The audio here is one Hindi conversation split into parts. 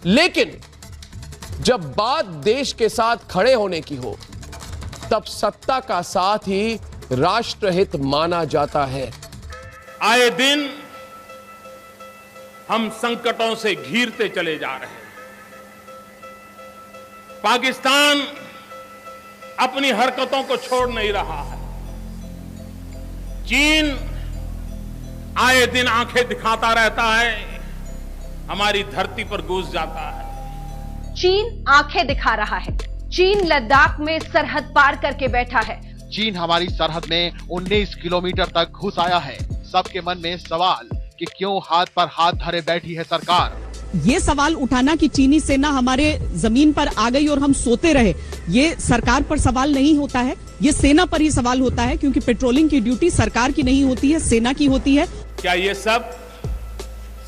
लेकिन जब बात देश के साथ खड़े होने की हो, तब सत्ता का साथ ही राष्ट्रहित माना जाता है। आए दिन हम संकटों से घिरते चले जा रहे हैं। पाकिस्तान अपनी हरकतों को छोड़ नहीं रहा है। चीन आए दिन आंखें दिखाता रहता है, हमारी धरती पर घुस जाता है। चीन आंखें दिखा रहा है। चीन लद्दाख में सरहद पार करके बैठा है। चीन हमारी सरहद में 19 किलोमीटर तक घुस आया है। सबके मन में सवाल कि क्यों हाथ पर हाथ धरे बैठी है सरकार। ये सवाल उठाना कि चीनी सेना हमारे जमीन पर आ गई और हम सोते रहे, ये सरकार पर सवाल नहीं होता है, ये सेना पर ही सवाल होता है, क्योंकि पेट्रोलिंग की ड्यूटी सरकार की नहीं होती है, सेना की होती है। क्या ये सब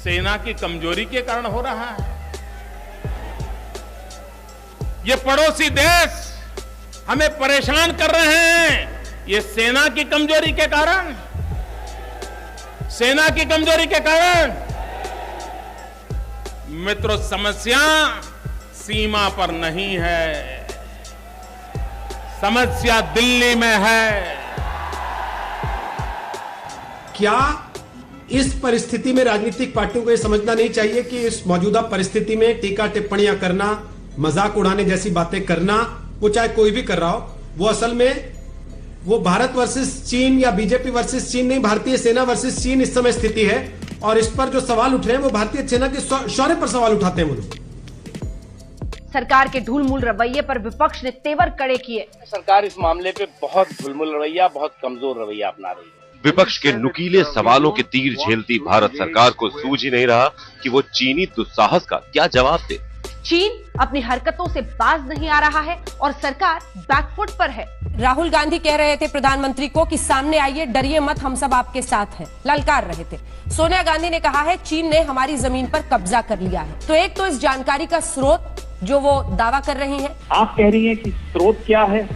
सेना की कमजोरी के कारण हो रहा है? ये पड़ोसी देश हमें परेशान कर रहे हैं, ये सेना की कमजोरी के कारण, सेना की कमजोरी के कारण। मित्रों, समस्या सीमा पर नहीं है, समस्या दिल्ली में है। क्या इस परिस्थिति में राजनीतिक पार्टियों को यह समझना नहीं चाहिए कि इस मौजूदा परिस्थिति में टीका टिप्पणियां करना, मजाक उड़ाने जैसी बातें करना, वो चाहे कोई भी कर रहा हो, वो असल में वो भारत वर्सेस चीन या बीजेपी वर्सेस चीन नहीं, भारतीय सेना वर्सेस चीन इस समय स्थिति है। और इस पर जो सवाल उठ रहे हैं वो भारतीय सेना के शौर्य पर सवाल उठाते हैं वो लोग। सरकार के ढुलमुल रवैये पर विपक्ष ने तेवर कड़े किए। सरकार इस मामले पे बहुत ढुलमुल रवैया, बहुत कमजोर रवैया अपना रही है। विपक्ष के नुकीले सवालों के तीर झेलती भारत सरकार को सूझ ही नहीं रहा कि वो चीनी दुस्साहस का क्या जवाब दे। चीन अपनी हरकतों से बाज नहीं आ रहा है और सरकार बैकफुट पर है। राहुल गांधी कह रहे थे प्रधानमंत्री को कि सामने आइए, डरिए मत, हम सब आपके साथ हैं, ललकार रहे थे। सोनिया गांधी ने कहा है चीन ने हमारी जमीन पर कब्जा कर लिया है। तो एक तो इस जानकारी का स्रोत जो वो दावा कर रही हैं। आप कह रही हैं कि स्रोत क्या है?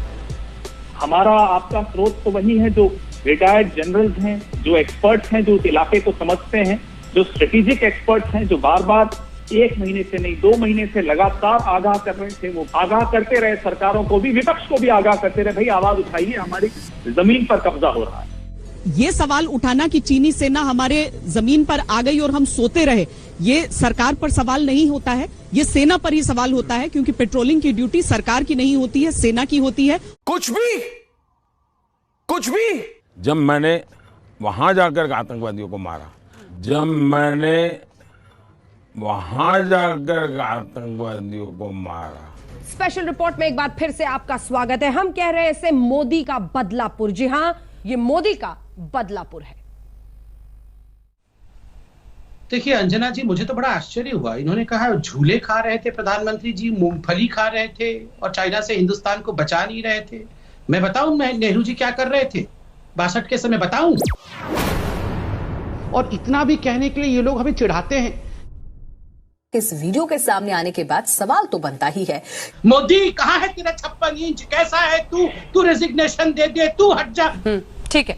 हमारा आपका स्रोत तो वही है जो रिटायर्ड जनरल्स हैं, जो एक्सपर्ट्स हैं, जो उस इलाके को समझते हैं, जो स्ट्रेटेजिक एक्सपर्ट्स हैं, जो बार बार 1 महीने से नहीं 2 महीने से लगातार आगाह कर रहे थे। वो आगाह करते रहे, सरकारों को भी, विपक्ष को भी आगाह करते रहे, भाई आवाज उठाइए, हमारी जमीन पर कब्जा हो रहा है। ये सवाल उठाना कि चीनी सेना हमारे जमीन पर आ गई और हम सोते रहे, ये सरकार पर सवाल नहीं होता है, ये सेना पर ही सवाल होता है, क्योंकि पेट्रोलिंग की ड्यूटी सरकार की नहीं होती है, सेना की होती है। कुछ भी जब मैंने वहां जाकर आतंकवादियों को मारा, जब मैंने वहां जाकर आतंकवादियों को मारा। स्पेशल रिपोर्ट में एक बार फिर से आपका स्वागत है। हम कह रहे हैं इसे मोदी का बदलापुर। जी हां, ये मोदी का बदलापुर है। देखिए अंजना जी, मुझे तो बड़ा आश्चर्य हुआ। इन्होंने कहा झूले खा रहे थे प्रधानमंत्री जी, मूंगफली खा रहे थे और चाइना से हिंदुस्तान को बचा नहीं रहे थे। मैं बताऊं नेहरू जी क्या कर रहे थे 62 के समय, बताऊं? और इतना भी कहने के लिए ये लोग हमें चिढ़ाते हैं। इस वीडियो के सामने आने के बाद सवाल तो बनता ही है, मोदी कहाँ है तेरा 56 इंच? कैसा है तू? तू रेजिग्नेशन दे दे, तू हट जा। ठीक है।